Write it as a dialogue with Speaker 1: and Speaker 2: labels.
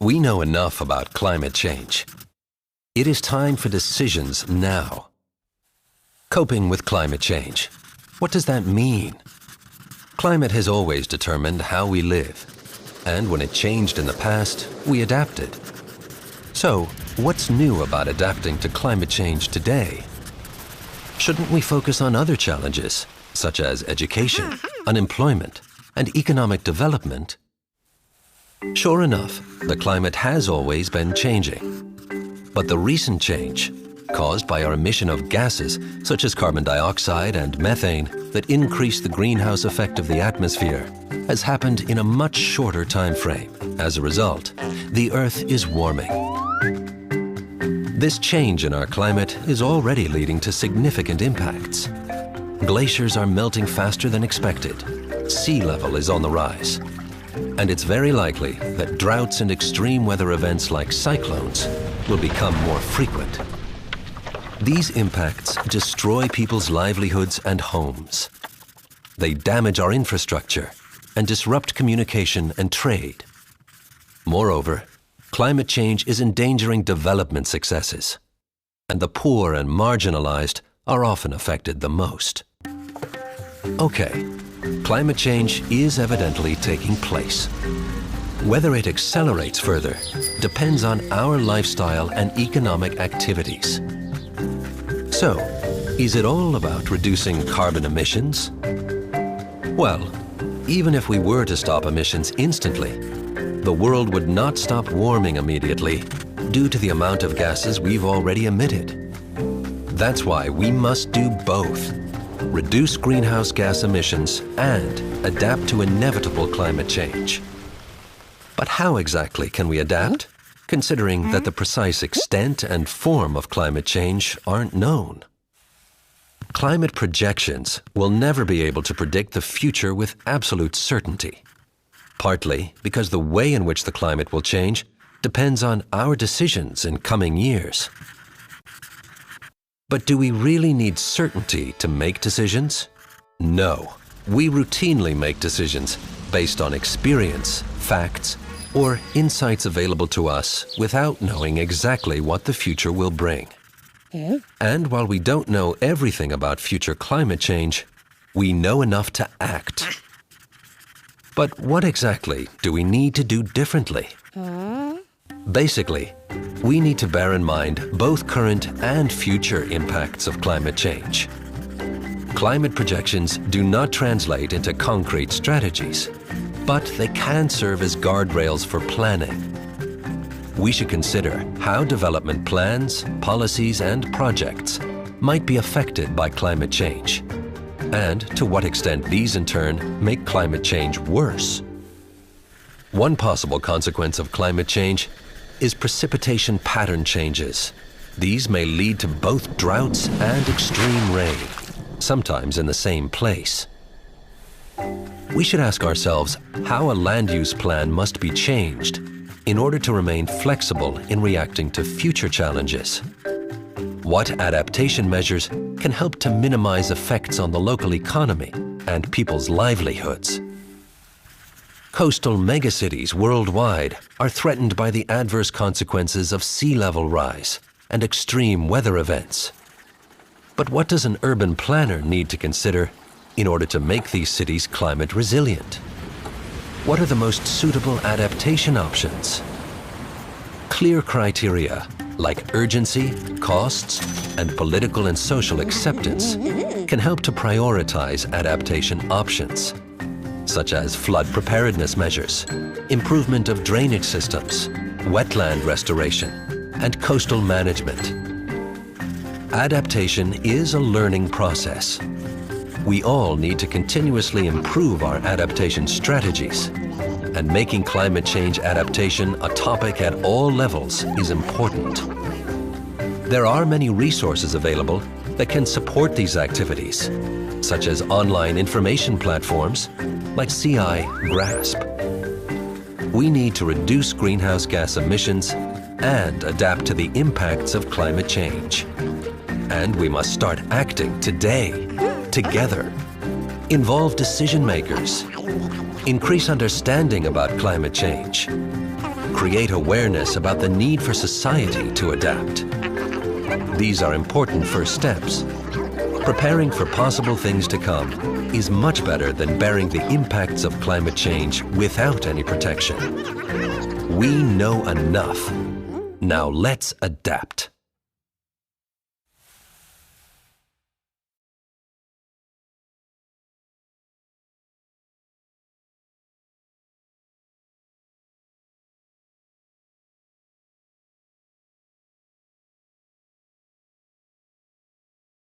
Speaker 1: We know enough about climate change. It is time for decisions now. Coping with climate change. What does that mean? Climate has always determined how we live, and when it changed in the past, we adapted. So, what's new about adapting to climate change today? Shouldn't we focus on other challenges, such as education, unemployment, and economic development? Sure enough, the climate has always been changing. But the recent change, caused by our emission of gases such as carbon dioxide and methane that increase the greenhouse effect of the atmosphere, has happened in a much shorter time frame. As a result, the Earth is warming. This change in our climate is already leading to significant impacts. Glaciers are melting faster than expected. Sea level is on the rise. And it's very likely that droughts and extreme weather events like cyclones will become more frequent. These impacts destroy people's livelihoods and homes. They damage our infrastructure and disrupt communication and trade. Moreover, climate change is endangering development successes, and the poor and marginalized are often affected the most. Okay, climate change is evidently taking place. Whether it accelerates further depends on our lifestyle and economic activities. So, is it all about reducing carbon emissions? Well, even if we were to stop emissions instantly, the world would not stop warming immediately due to the amount of gases we've already emitted. That's why we must do both: reduce greenhouse gas emissions and adapt to inevitable climate change. But how exactly can we adapt, considering that the precise extent and form of climate change aren't known? Climate projections will never be able to predict the future with absolute certainty, partly because the way in which the climate will change depends on our decisions in coming years. But do we really need certainty to make decisions? No. We routinely make decisions based on experience, facts, or insights available to us without knowing exactly what the future will bring. And while we don't know everything about future climate change, we know enough to act. But what exactly do we need to do differently? Basically, we need to bear in mind both current and future impacts of climate change. Climate projections do not translate into concrete strategies, but they can serve as guardrails for planning. We should consider how development plans, policies, and projects might be affected by climate change, and to what extent these in turn make climate change worse. One possible consequence of climate change is precipitation pattern changes. These may lead to both droughts and extreme rain, sometimes in the same place. We should ask ourselves how a land use plan must be changed in order to remain flexible in reacting to future challenges. What adaptation measures can help to minimize effects on the local economy and people's livelihoods? Coastal megacities worldwide are threatened by the adverse consequences of sea level rise and extreme weather events. But what does an urban planner need to consider in order to make these cities climate resilient? What are the most suitable adaptation options? Clear criteria like urgency, costs, and political and social acceptance can help to prioritize adaptation options, such as flood preparedness measures, improvement of drainage systems, wetland restoration, and coastal management. Adaptation is a learning process. We all need to continuously improve our adaptation strategies, and making climate change adaptation a topic at all levels is important. There are many resources available that can support these activities, such as online information platforms like CI GRASP. We need to reduce greenhouse gas emissions and adapt to the impacts of climate change. And we must start acting today, together. Involve decision makers. Increase understanding about climate change. create awareness about the need for society to adapt. These are important first steps. Preparing for possible things to come is much better than bearing the impacts of climate change without any protection. We know enough. Now let's adapt.